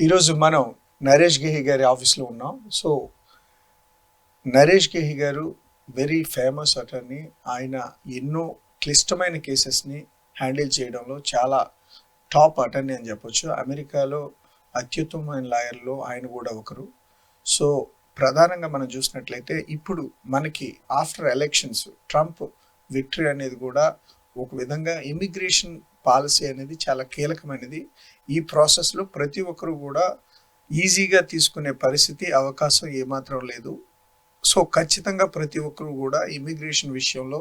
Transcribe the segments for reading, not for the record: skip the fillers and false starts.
ఈరోజు మనం నరేష్ గెహి గారి ఆఫీస్లో ఉన్నాం. సో నరేష్ గెహి గారు వెరీ ఫేమస్ అటర్నీ. ఆయన ఎన్నో క్లిష్టమైన కేసెస్ని హ్యాండిల్ చేయడంలో చాలా టాప్ అటర్నీ అని చెప్పొచ్చు. అమెరికాలో అత్యుత్తమమైన లాయర్లో ఆయన కూడా ఒకరు. సో ప్రధానంగా మనం చూసినట్లయితే ఇప్పుడు మనకి ఆఫ్టర్ ఎలక్షన్స్ ట్రంప్ విక్టరీ అనేది కూడా ఒక విధంగా ఇమిగ్రేషన్ పాలసీ అనేది చాలా కీలకమైనది. ఈ ప్రాసెస్లో ప్రతి ఒక్కరు కూడా ఈజీగా తీసుకునే పరిస్థితి అవకాశం ఏమాత్రం లేదు. సో ఖచ్చితంగా ప్రతి ఒక్కరు కూడా ఇమిగ్రేషన్ విషయంలో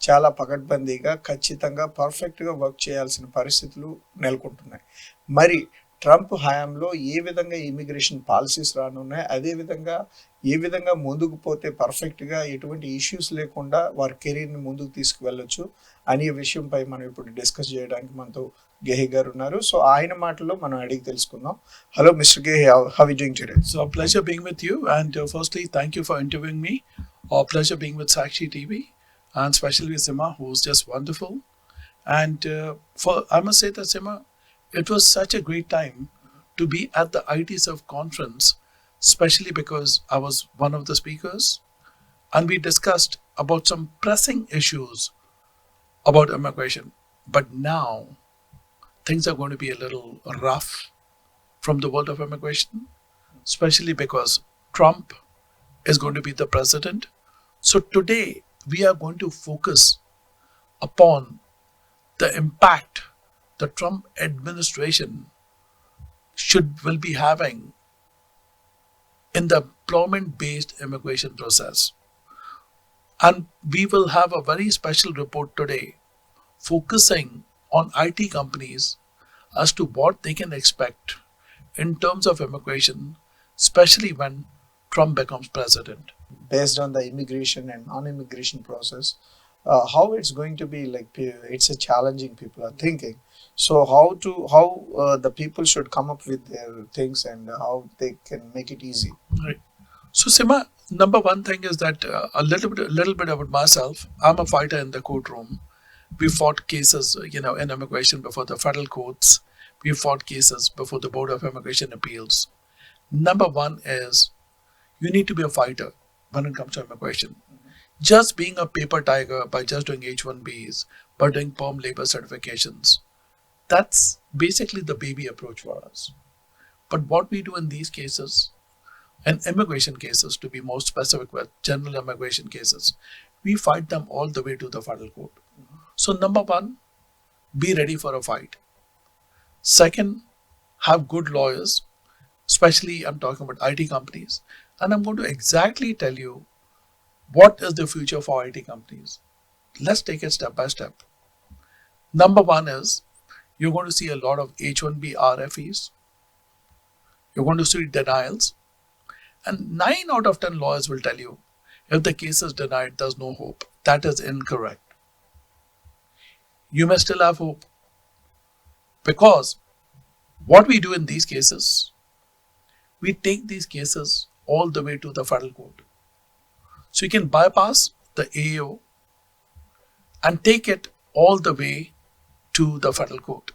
చాలా పకడ్బందీగా ఖచ్చితంగా పర్ఫెక్ట్గా వర్క్ చేయాల్సిన పరిస్థితులు నెలకొంటున్నాయి. మరి ట్రంప్ హయాంలో ఏ విధంగా ఇమిగ్రేషన్ పాలసీస్ రానున్నాయి, అదేవిధంగా ఏ విధంగా ముందుకు పోతే పర్ఫెక్ట్గా ఎటువంటి ఇష్యూస్ లేకుండా వారి కెరీర్ని ముందుకు తీసుకువెళ్ళొచ్చు అనే విషయంపై మనం ఇప్పుడు డిస్కస్ చేయడానికి మనతో గెహి గారు ఉన్నారు. సో ఆయన మాటల్లో మనం అడిగి తెలుసుకుందాం. Hello mister Gehi, how you doing today? So, a pleasure being with you. And firstly, thank you for interviewing me. A pleasure being with Sakshi TV, and especially with Sima, who's just wonderful. And I must say that Sima, it was such a great time to be at the ITSF conference, especially because I was one of the speakers, and we discussed about some pressing issues about immigration. But now things are going to be a little rough from the world of immigration, especially because Trump is going to be the president. So today we are going to focus upon the impact the Trump administration will be having in the employment-based immigration process. And we will have a very special report today focusing on IT companies as to what they can expect in terms of immigration, especially when Trump becomes president. Based on the immigration and non-immigration process, how it's going to be like, it's a challenging, people are thinking. So how the people should come up with their things and how they can make it easy. Right. So Sima, number one thing is that a little bit about myself. I'm a fighter in the courtroom. We fought cases, in immigration before the federal courts. We fought cases before the Board of Immigration Appeals. Number one is you need to be a fighter when it comes to immigration. Just being a paper tiger by just doing H-1Bs, by doing perm labor certifications, that's basically the baby approach for us. But what we do in these cases, and immigration cases to be more specific with general immigration cases, we fight them all the way to the federal court. So number one, be ready for a fight. Second, have good lawyers, especially I'm talking about IT companies, and I'm going to exactly tell you what is the future for IT companies. Let's take it step by step. Number one is you're going to see a lot of H-1B RFEs. You're going to see denials. And 9 out of 10 lawyers will tell you if the case is denied, there's no hope. That is incorrect. You may still have hope. Because what we do in these cases, we take these cases all the way to the federal court. So you can bypass the AO and take it all the way to the federal court.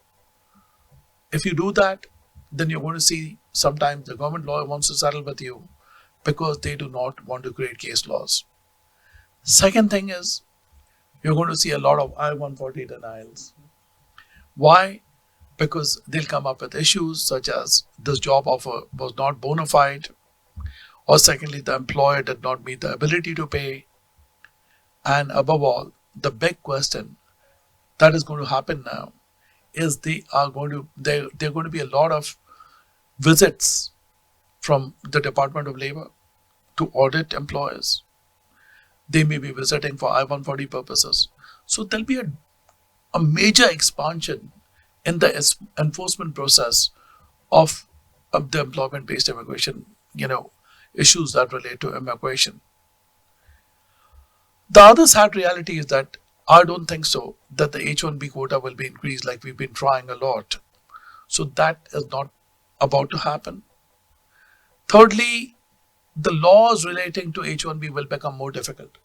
If you do that, then you're going to see sometimes the government lawyer wants to settle with you because they do not want to create case laws. Second thing is you're going to see a lot of I-140 denials. Why? Because they'll come up with issues such as this job offer was not bona fide, or secondly, the employer did not meet the ability to pay. And above all, the big question that is going to happen now is there are going to be a lot of visits from the Department of Labor to audit employers. They may be visiting for I-140 purposes. So there'll be a major expansion in the enforcement process of the employment-based immigration, issues that relate to immigration. The other sad reality is that I don't think so that the H-1B quota will be increased like we've been trying a lot. So that is not about to happen. Thirdly, the laws relating to H-1B will become more difficult.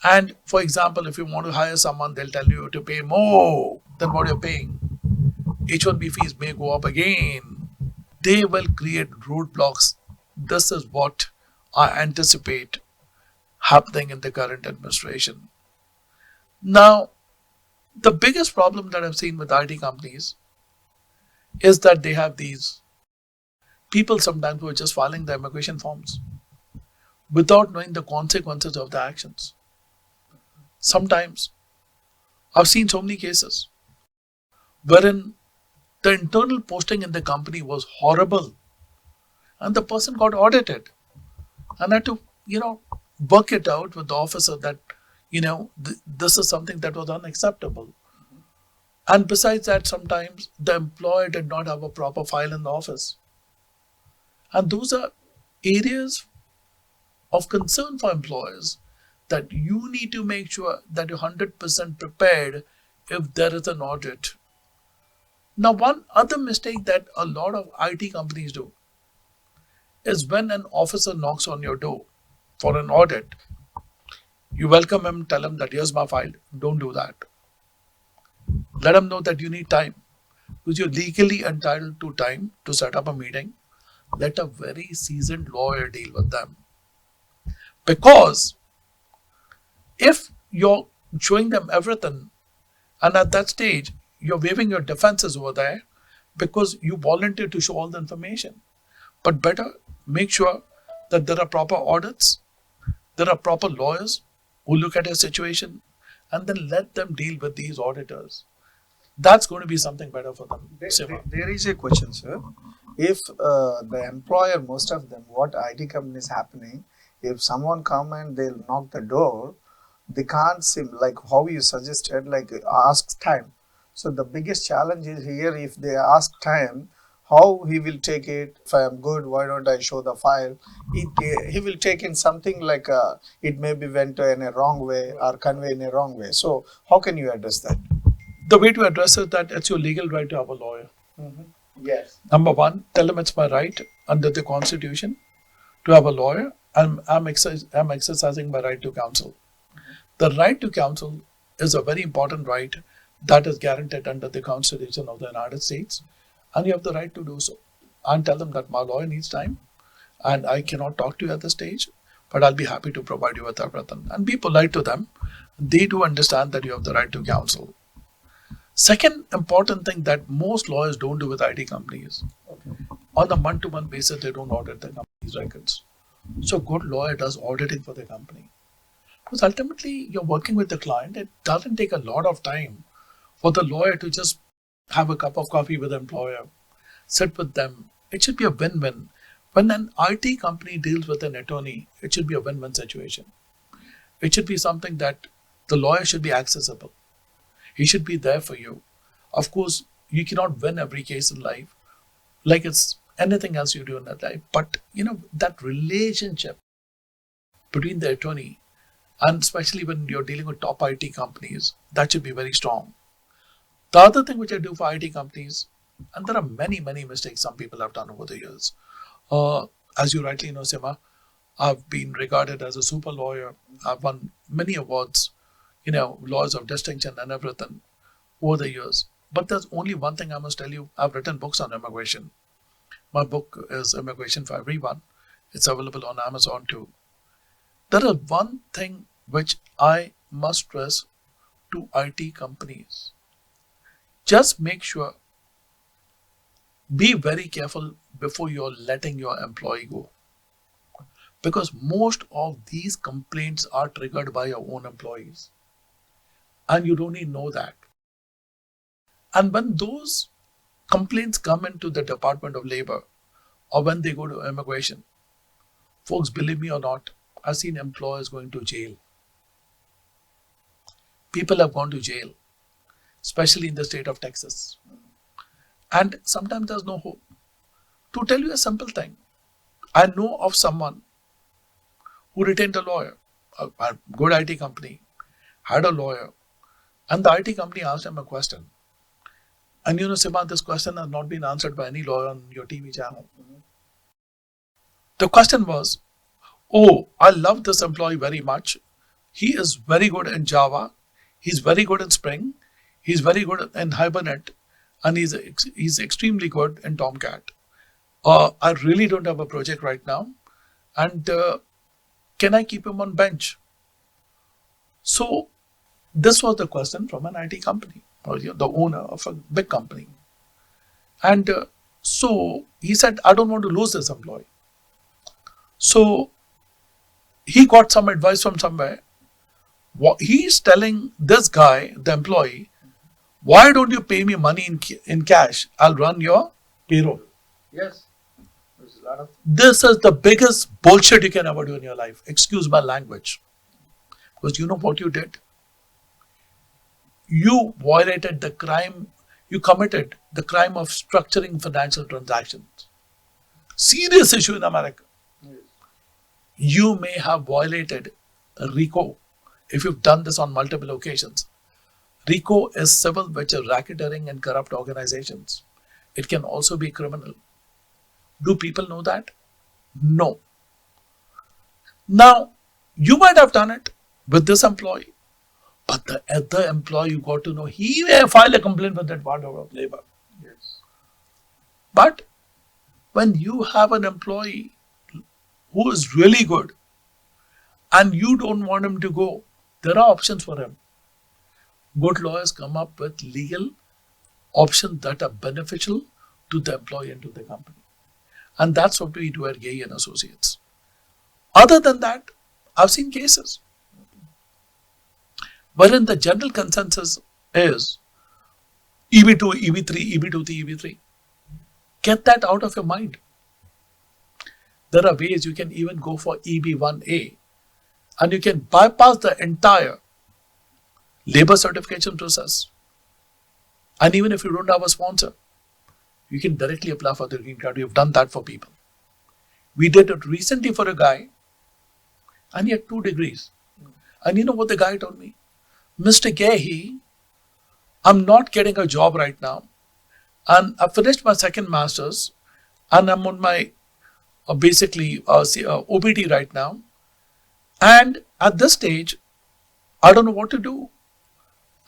And for example, if you want to hire someone, they'll tell you to pay more than what you're paying. H-1B fees may go up again. they will create roadblocks. This is what I anticipate happening in the current administration. Now, the biggest problem that I've seen with IT companies is that they have these people sometimes who are just filing the immigration forms without knowing the consequences of the actions. Sometimes I've seen so many cases wherein the internal posting in the company was horrible and the person got audited and had to, work it out with the officer that, this is something that was unacceptable. And besides that, sometimes the employer did not have a proper file in the office. And those are areas of concern for employers that you need to make sure that you're 100% prepared if there is an audit. Now, one other mistake that a lot of IT companies do is when an officer knocks on your door for an audit, you welcome him, tell him that here's my file. Don't do that. Let him know that you need time because you're legally entitled to time to set up a meeting. Let a very seasoned lawyer deal with them. Because if you're showing them everything and at that stage you're waiving your defenses over there because you volunteered to show all the information. But better make sure that there are proper audits, there are proper lawyers who look at your situation and then let them deal with these auditors. That's going to be something better for them. There is a question, sir. If the employer, most of them, what IT company is happening, if someone come and they'll knock the door, they can't seem like how you suggested, like ask time. So the biggest challenge is here, if they ask time, how he will take it. If I am good, why don't I show the file? He will take in something like it maybe went in a wrong way or convey in a wrong way. So how can you address that? The way to address it, that it's your legal right to have a lawyer. Yes. Number one, tell them it's my right under the Constitution to have a lawyer. I'm exercising my right to counsel. The right to counsel is a very important right that is guaranteed under the Constitution of the United States, and you have the right to do so. And tell them that my lawyer needs time and I cannot talk to you at this stage, but I'll be happy to provide you with everything. And be polite to them. They do understand that you have the right to counsel. Second important thing that most lawyers don't do with IT companies, on a month-to-month basis, they don't audit the company's records. So good lawyer does auditing for the company. Because ultimately, you're working with the client. It doesn't take a lot of time for the lawyer to just have a cup of coffee with the employer, sit with them. It should be a win-win. When an IT company deals with an attorney, it should be a win-win situation. It should be something that the lawyer should be accessible. He should be there for you. Of course, you cannot win every case in life, like it's anything else you do in that life. But that relationship between the attorney, and especially when you're dealing with top IT companies, that should be very strong. The other thing which I do for IT companies, and there are many, many mistakes some people have done over the years. As you rightly know, Sima, I've been regarded as a super lawyer. I've won many awards, laws of distinction and everything over the years. But there's only one thing I must tell you. I've written books on immigration. My book is Immigration for Everyone. It's available on Amazon too. There is one thing which I must stress to IT companies. Just make sure, be very careful before you're letting your employee go. Because most of these complaints are triggered by your own employees. And you don't even know that. And when those complaints come into the Department of Labor or when they go to immigration, folks, believe me or not, I've seen employers going to jail. People have gone to jail, especially in the state of Texas. And sometimes there's no hope. To tell you a simple thing, I know of someone who retained a lawyer, a good IT company, had a lawyer, and the IT company asked him a question. And Sima, this question has not been answered by any lawyer on your TV channel. The question was, oh, I love this employee very much. He is very good in Java. He's very good in Spring. He's very good in Hibernate. And he's extremely good in Tomcat. I really don't have a project right now, and can I keep him on bench? So this was the question from an IT company, or the owner of a big company. And so he said, I don't want to lose this employee. So he got some advice from somewhere. He's telling this guy, the employee, why don't you pay me money in cash? I'll run your payroll. Yes. There's a lot of. This is the biggest bullshit you can ever do in your life. Excuse my language. Because you know what you did? You violated the crime, you committed the crime of structuring financial transactions. Serious issue in America. Yes. You may have violated RICO if you've done this on multiple occasions. RICO is civil, which is racketeering and corrupt organizations. It can also be criminal. Do people know that? No. Now, you might have done it with this employee, but the other employee, you got to know, he may file a complaint with that Department of Labor. Yes. But when you have an employee who is really good and you don't want him to go, there are options for him. Good lawyers come up with legal options that are beneficial to the employee and to the company. And that's what we do at Gehi and Associates. Other than that, I've seen cases wherein the general consensus is EB2, EB3, EB2, EB3. Get that out of your mind. There are ways you can even go for EB1A, and you can bypass the entire labor certification process. And even if you don't have a sponsor, you can directly apply for the green card. We've done that for people. We did it recently for a guy, and he had 2 degrees. And you know what the guy told me? Mr. Gehi, I'm not getting a job right now. And I finished my second master's, and I'm on my OPT right now. And at this stage, I don't know what to do.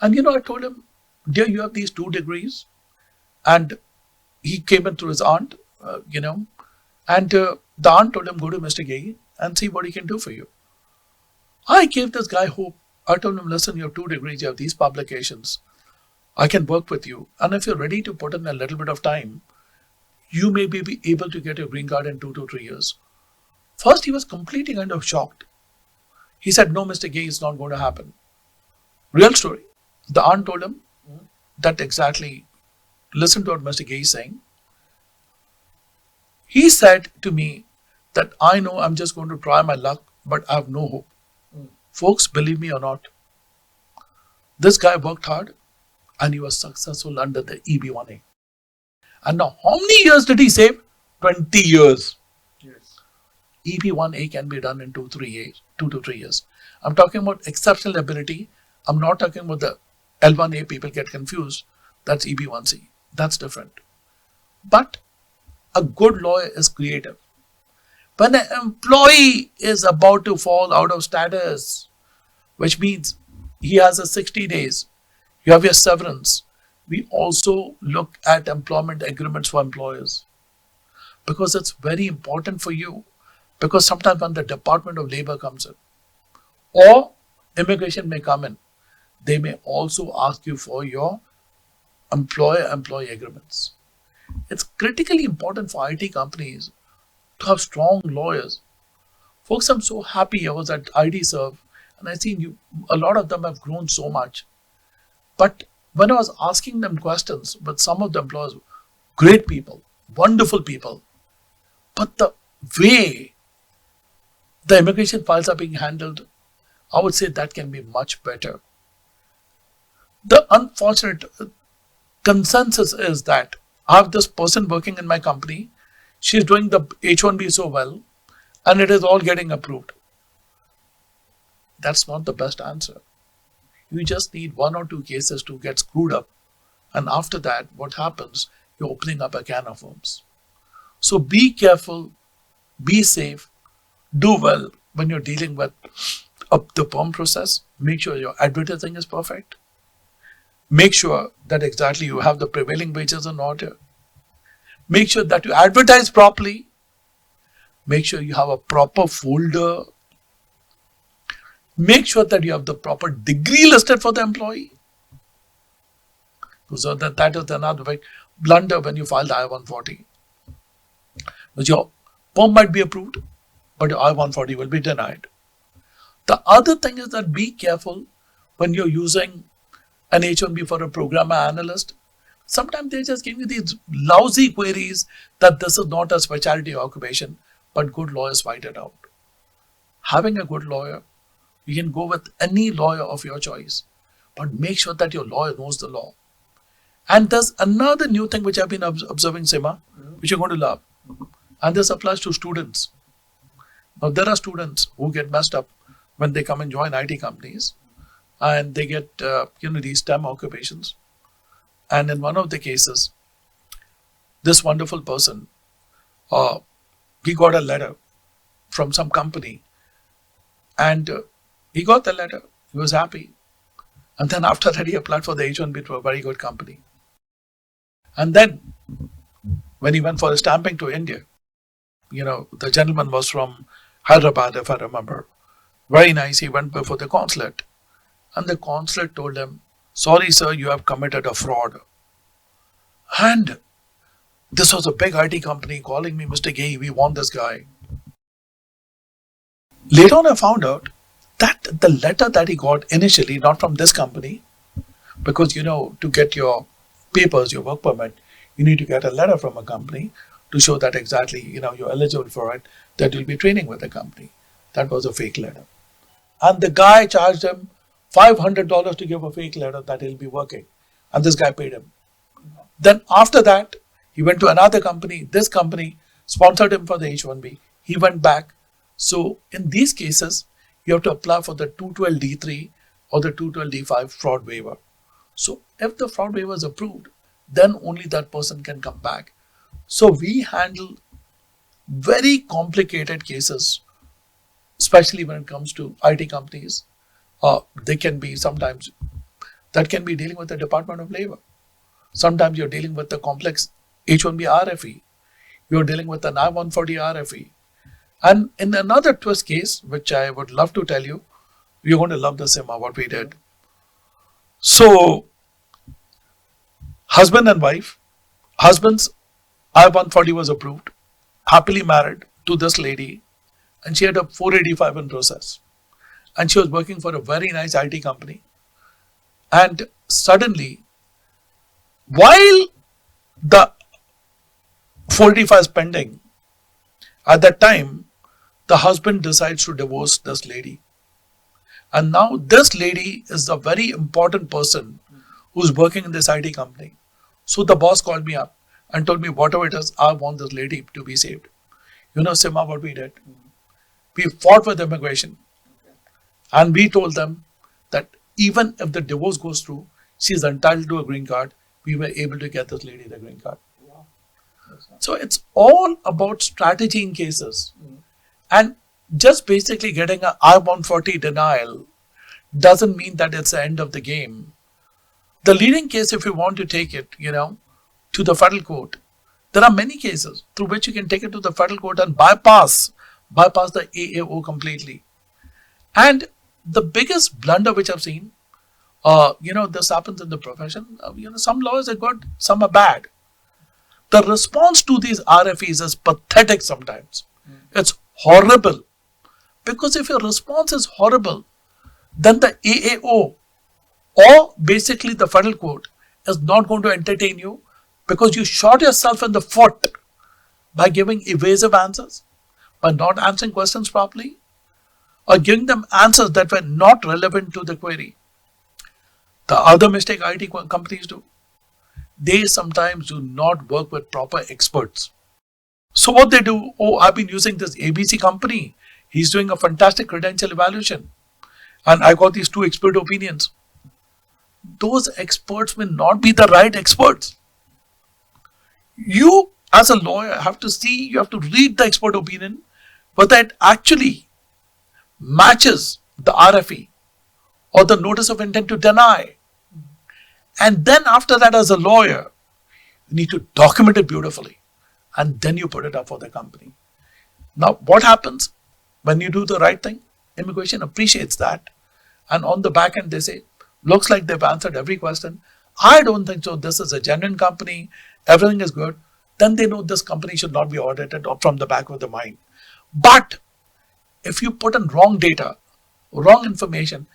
And I told him, dear, you have these 2 degrees. And he came in through his aunt, and the aunt told him, go to Mr. Gehi and see what he can do for you. I gave this guy hope. I told him, listen, you have 2 degrees, you have these publications. I can work with you. And if you're ready to put in a little bit of time, you may be able to get your green card in 2 to 3 years. First, he was completely kind of shocked. He said, no, Mr. Gehi, it's not going to happen. Real story. The aunt told him that exactly, listen to what Mr. Gehi is saying. He said to me that I know I'm just going to try my luck, but I have no hope. Folks, believe me or not, this guy worked hard and he was successful under the EB1A. And now, how many years did he save? 20 years. Yes. EB1A can be done in 2 to 3 years. I'm talking about exceptional ability. I'm not talking about the L1A. People get confused. That's EB1C. That's different. But a good lawyer is creative. When an employee is about to fall out of status, which means he has a 60 days, you have your severance. We also look at employment agreements for employers because it's very important for you. Because sometimes when the Department of Labor comes in or immigration may come in, they may also ask you for your employer-employee agreements. It's critically important for IT companies to have strong lawyers. Folks, I'm so happy I was at IDServe and I seen a lot of them have grown so much. But when I was asking them questions with some of the employers, great people, wonderful people, but the way the immigration files are being handled, I would say that can be much better. The unfortunate consensus is that I have this person working in my company, she's doing the H1B so well, and it is all getting approved. That's not the best answer. You just need 1 or 2 cases to get screwed up. And after that, what happens? You're opening up a can of worms. So be careful, be safe, do well when you're dealing with the perm process. Make sure your advertising is perfect. Make sure that exactly you have the prevailing wages in order. Make sure that you advertise properly. Make sure you have a proper folder. Make sure that you have the proper degree listed for the employee. So that is another big blunder when you file the I-140. Because your form might be approved, but your I-140 will be denied. The other thing is that be careful when you're using an H-1B for a programmer analyst. Sometimes they just give you these lousy queries that this is not a specialty occupation, but good lawyers fight it out. Having a good lawyer, you can go with any lawyer of your choice, but make sure that your lawyer knows the law. And there's another new thing which I've been observing, Sima, which you're going to love. And this applies to students. Now, there are students who get messed up when they come and join IT companies, and they get, these STEM occupations. And in one of the cases, this wonderful person, he got a letter from some company, and he got the letter. He was happy. And then after that, he applied for the H-1B to a very good company. And then when he went for a stamping to India, the gentleman was from Hyderabad, if I remember. Very nice. He went before the consulate. And the consulate told him, sorry, sir, you have committed a fraud. And this was a big IT company calling me, Mr. Gehi, we want this guy. Later on, I found out that the letter that he got initially, not from this company, because, to get your papers, your work permit, you need to get a letter from a company to show that exactly, you're eligible for it, that you'll be training with the company. That was a fake letter. And the guy charged him $500 to give a fake letter that he'll be working. And this guy paid him. Then after that, he went to another company. This company sponsored him for the H-1B. He went back. So in these cases, you have to apply for the 212D3 or the 212D5 fraud waiver. So if the fraud waiver is approved, then only that person can come back. So we handle very complicated cases, especially when it comes to IT companies. They can be sometimes, that can be dealing with the Department of Labor. Sometimes you're dealing with the complex H-1B RFE. You're dealing with an I-140 RFE. And in another twist case, which I would love to tell you, you're going to love the Sima, what we did. So, husband and wife, husband's I-140 was approved, happily married to this lady, and she had a 485 in process. And she was working for a very nice IT company. And suddenly, while the 485 is pending, at that time, the husband decides to divorce this lady. And now this lady is a very important person who's working in this IT company. So the boss called me up and told me, whatever it is, I want this lady to be saved. Sima, what we did? We fought with immigration. And we told them that even if the divorce goes through, she's entitled to a green card. We were able to get this lady the green card. Wow. So it's all about strategy in cases. And just basically getting an I-140 denial doesn't mean that it's the end of the game. The leading case, if you want to take it, to the federal court, there are many cases through which you can take it to the federal court and bypass the AAO completely. And the biggest blunder which I've seen, this happens in the profession. Some lawyers are good, some are bad. The response to these RFEs is pathetic sometimes. It's horrible. Because if your response is horrible, then the AAO or basically the federal court is not going to entertain you because you shot yourself in the foot by giving evasive answers, by not answering questions properly, or giving them answers that were not relevant to the query. The other mistake IT companies do, they sometimes do not work with proper experts. So what they do, I've been using this ABC company. He's doing a fantastic credential evaluation. And I got these 2 expert opinions. Those experts may not be the right experts. You as a lawyer have to see, you have to read the expert opinion, whether it actually matches the RFE or the notice of intent to deny. And then after that, as a lawyer, you need to document it beautifully. and then you put it up for the company. Now, what happens when you do the right thing? Immigration appreciates that. And on the back end, they say, looks like they've answered every question. I don't think so. This is a genuine company. Everything is good. Then they know this company should not be audited or from the back of the mind. But if you put in wrong data, wrong information,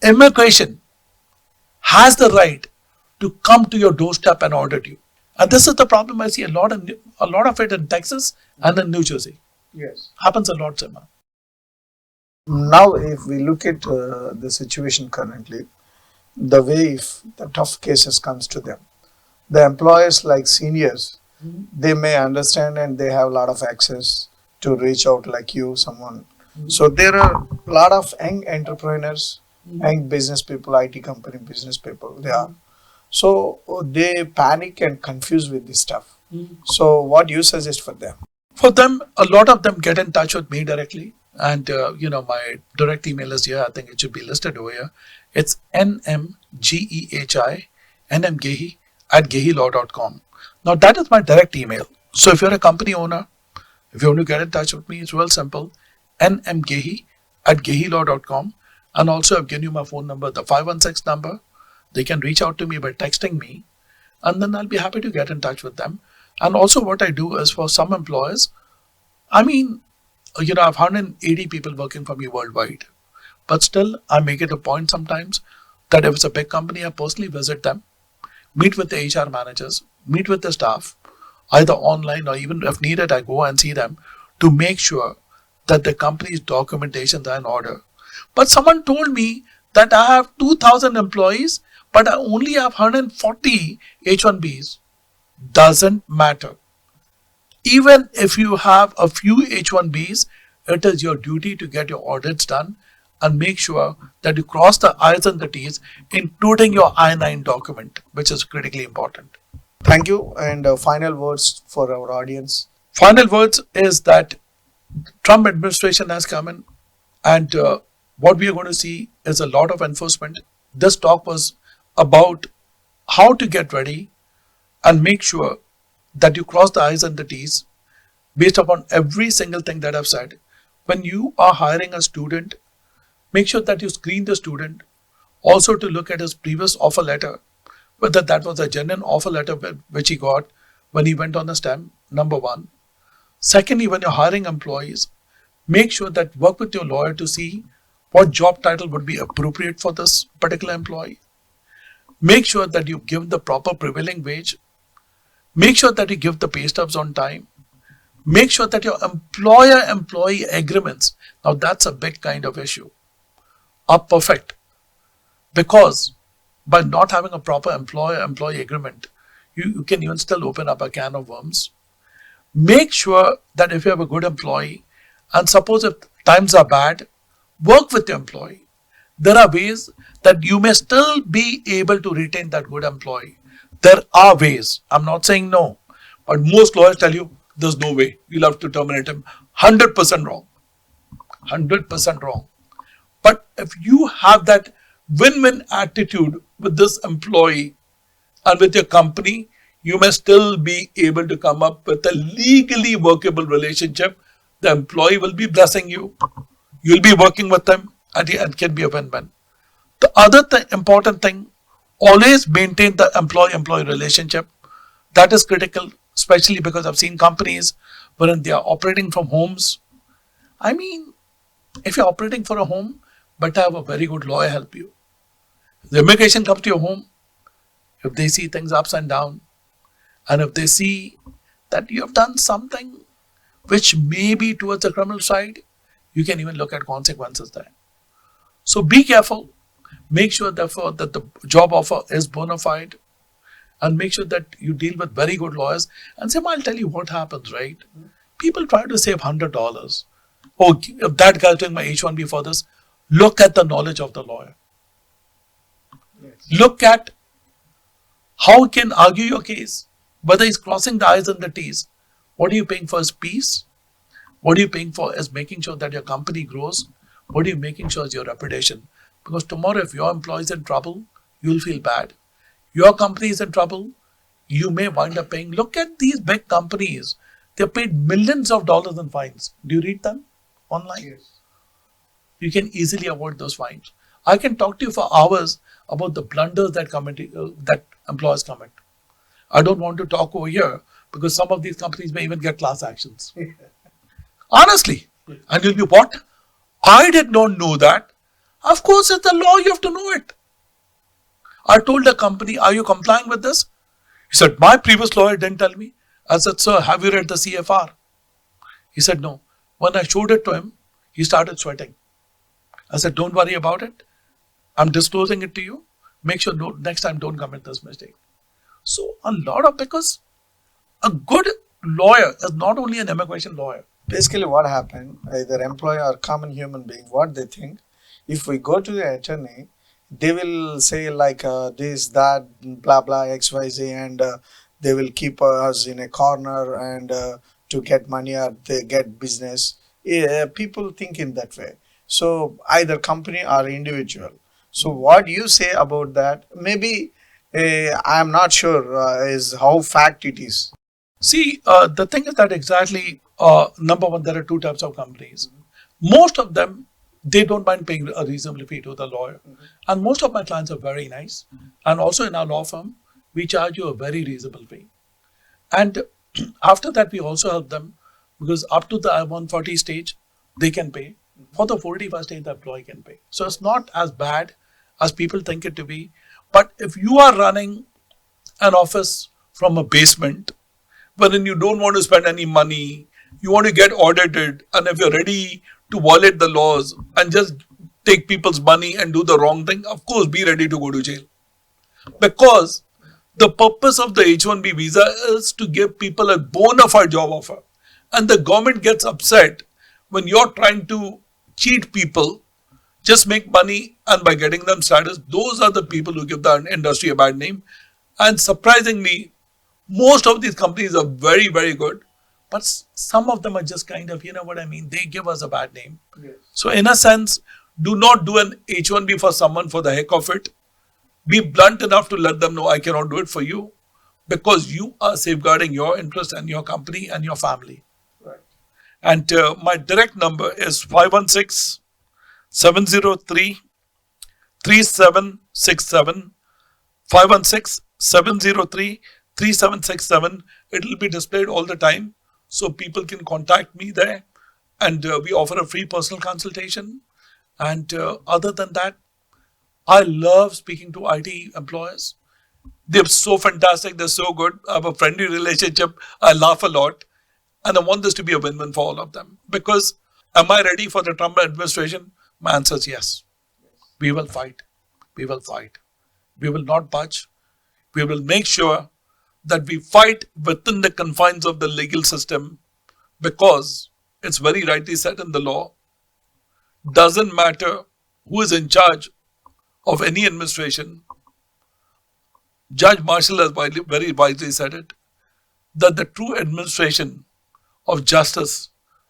immigration has the right to come to your doorstep and audit you. And this is the problem I see a lot of it in Texas and in New Jersey. Yes. Happens a lot, Sima. Now, if we look at the situation currently, the way if the tough cases comes to them, the employers like seniors, they may understand and they have a lot of access to reach out like you, someone. So there are a lot of young entrepreneurs, young business people, IT company business people, they are. So they panic and confuse with this stuff. So what do you suggest for them? For them, a lot of them get in touch with me directly. And, my direct email is here. I think it should be listed over here. It's nmgehi at gehilaw.com. Now, that is my direct email. So if you're a company owner, if you want to get in touch with me, it's real simple. nmgehi at gehilaw.com. And also, I've given you my phone number, the 516 number. They can reach out to me by texting me. And then I'll be happy to get in touch with them. And also, what I do is for some employers, I have 180 people working for me worldwide. But still, I make it a point sometimes that if it's a big company, I personally visit them, meet with the HR managers, meet with the staff, either online or even if needed, I go and see them to make sure that the company's documentations are in order. But someone told me that I have 2,000 employees, but I only have 140 H1Bs. Doesn't matter. Even if you have a few H1Bs, it is your duty to get your audits done and make sure that you cross the I's and the T's, including your I-9 document, which is critically important. Thank you. And final words for our audience. Final words is that Trump administration has come in, and what we are going to see is a lot of enforcement. This talk was about how to get ready and make sure that you cross the I's and the T's based upon every single thing that I've said. When you are hiring a student, make sure that you screen the student. Also to look at his previous offer letter, whether that was a genuine offer letter which he got when he went on the STEM, number one. Secondly, when you're hiring employees, make sure that work with your lawyer to see what job title would be appropriate for this particular employee. Make sure that you give the proper prevailing wage. Make sure that you give the pay stubs on time. Make sure that your employer-employee agreements, now that's a big kind of issue, are perfect. Because by not having a proper employer-employee agreement, you can even still open up a can of worms. Make sure that if you have a good employee, and suppose if times are bad, work with the employee. There are ways that you may still be able to retain that good employee. There are ways. I'm not saying no. But most lawyers tell you, there's no way. You'll have to terminate him. 100% wrong. 100% wrong. But if you have that win-win attitude with this employee and with your company, you may still be able to come up with a legally workable relationship. The employee will be blessing you. You'll be working with them, and it can be a win-win. The other important thing, always maintain the employee-employee relationship. That is critical, especially because I've seen companies wherein they are operating from homes. If you're operating for a home, better have a very good lawyer help you. The immigration comes to your home, if they see things ups and down, and if they see that you have done something which may be towards the criminal side, you can even look at consequences there. So be careful. Make sure, therefore, that the job offer is bona fide, and make sure that you deal with very good lawyers. And say, I'll tell you what happens, right? People try to save $100. Oh, if that guy's doing my H1B for this, look at the knowledge of the lawyer. Yes. Look at how he can argue your case, whether he's crossing the I's and the T's. What are you paying for his peace? What are you paying for is making sure that your company grows? What are you making sure is your reputation? Because tomorrow, if your employee is in trouble, you'll feel bad. Your company is in trouble, you may wind up paying. Look at these big companies. They're paid millions of dollars in fines. Do you read them online? Yes. You can easily avoid those fines. I can talk to you for hours about the blunders that employers commit. I don't want to talk over here because some of these companies may even get class actions. Honestly. And you'll be, what? I did not know that. Of course, it's the law. You have to know it. I told the company, are you complying with this? He said, my previous lawyer didn't tell me. I said, sir, have you read the CFR? He said, no. When I showed it to him, he started sweating. I said, don't worry about it. I'm disclosing it to you. Make sure next time don't commit this mistake. So because a good lawyer is not only an immigration lawyer. Basically, what happened, either employee or common human being, what they think, if we go to the attorney, they will say like this, that, blah, blah, XYZ, and they will keep us in a corner and to get money or they get business. People think in that way. So either company or individual. So what you say about that, maybe I am not sure is how fact it is. See, the thing is that exactly, number one, there are two types of companies. Most of them, they don't mind paying a reasonable fee to the lawyer. And most of my clients are very nice. And also in our law firm, we charge you a very reasonable fee. And after that, we also help them because up to the I-140 stage, they can pay. For the 485 stage, the employee can pay. So it's not as bad as people think it to be. But if you are running an office from a basement, wherein you don't want to spend any money, you want to get audited, and if you're ready to violate the laws and just take people's money and do the wrong thing, of course, be ready to go to jail. Because the purpose of the H-1B visa is to give people a bona fide job offer. And the government gets upset when you're trying to cheat people, just make money, and by getting them status, those are the people who give the industry a bad name. And surprisingly, most of these companies are very, very good. But some of them are just kind of, you know what I mean? They give us a bad name. Yes. So in a sense, do not do an H-1B for someone for the heck of it. Be blunt enough to let them know I cannot do it for you because you are safeguarding your interest and your company and your family. Right. And my direct number is 516-703-3767. 516-703-3767. It will be displayed all the time. So people can contact me there. And we offer a free personal consultation. And other than that, I love speaking to IT employers. They're so fantastic. They're so good. I have a friendly relationship. I laugh a lot. And I want this to be a win-win for all of them. Because am I ready for the Trump administration? My answer is yes. We will fight. We will fight. We will not budge. We will make sure that we fight within the confines of the legal system because it's very rightly said in the law. Doesn't matter who is in charge of any administration. Judge Marshall has very wisely said it, that the true administration of justice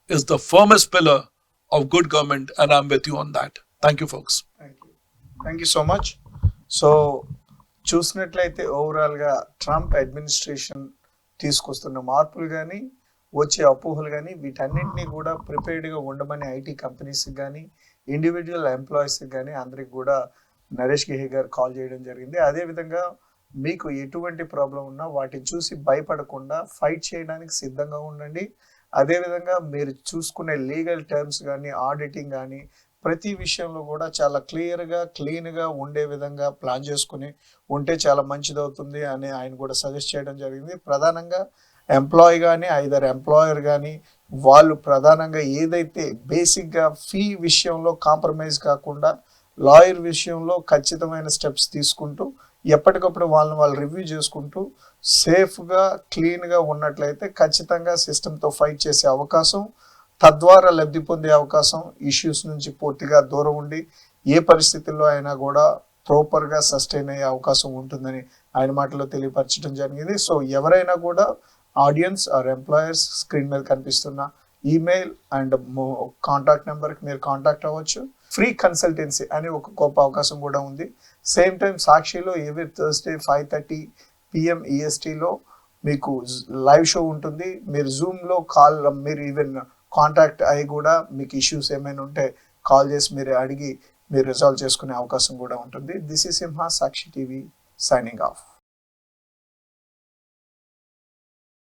is the firmest pillar of good government, and I'm with you on that. Thank you, folks. Thank you so much. So చూసినట్లయితే ఓవరాల్గా Trump administration తీసుకొస్తున్న మార్పులు కానీ వచ్చే అపోహలు కానీ వీటన్నింటినీ కూడా ప్రిపేర్డ్గా ఉండమని ఐటీ కంపెనీస్కి కానీ ఇండివిజువల్ ఎంప్లాయీస్కి కానీ అందరికి కూడా నరేష్ గెహి గారు కాల్ చేయడం జరిగింది. అదేవిధంగా మీకు ఎటువంటి ప్రాబ్లం ఉన్నా వాటిని చూసి భయపడకుండా ఫైట్ చేయడానికి సిద్ధంగా ఉండండి. అదేవిధంగా మీరు చూసుకునే లీగల్ టర్మ్స్ కానీ ఆడిటింగ్ కానీ ప్రతి విషయంలో కూడా చాలా క్లియర్గా క్లీన్గా ఉండే విధంగా ప్లాన్ చేసుకుని ఉంటే చాలా మంచిది అవుతుంది అని ఆయన కూడా సజెస్ట్ చేయడం జరిగింది. ప్రధానంగా ఎంప్లాయీ కానీ ఐదర్ ఎంప్లాయర్ కానీ వాళ్ళు ప్రధానంగా ఏదైతే బేసిక్గా ఫీ విషయంలో కాంప్రమైజ్ కాకుండా లాయర్ విషయంలో ఖచ్చితమైన స్టెప్స్ తీసుకుంటూ ఎప్పటికప్పుడు వాళ్ళు రివ్యూ చేసుకుంటూ సేఫ్గా క్లీన్గా ఉన్నట్లయితే ఖచ్చితంగా సిస్టంతో ఫైట్ చేసే అవకాశం, తద్వారా లబ్ధి పొందే అవకాశం, ఇష్యూస్ నుంచి పూర్తిగా దూరం ఉండి ఏ పరిస్థితుల్లో అయినా కూడా ప్రాపర్గా సస్టైన్ అయ్యే అవకాశం ఉంటుందని ఆయన మాటలో తెలియపరచడం జరిగింది. సో ఎవరైనా కూడా ఆడియన్స్ ఆర్ ఎంప్లాయర్స్ స్క్రీన్ మీద కనిపిస్తున్న ఈమెయిల్ అండ్ కాంటాక్ట్ నెంబర్కి మీరు కాంటాక్ట్ అవ్వచ్చు. ఫ్రీ కన్సల్టెన్సీ అనే ఒక గొప్ప అవకాశం కూడా ఉంది. సేమ్ టైం సాక్షిలో ఎవ్రీ థర్స్డే 5:30 PM ESTలో మీకు లైవ్ షో ఉంటుంది. మీరు జూమ్లో కాల్, మీరు ఈవెన్ కాంటాక్ట్ అయ్యి కూడా మీకు ఇష్యూస్ ఏమైనా ఉంటే కాల్ చేసి మీరు అడిగి మీరు రిజాల్వ్ చేసుకునే అవకాశం కూడా ఉంటుంది. This is Simha, Sakshi TV signing off.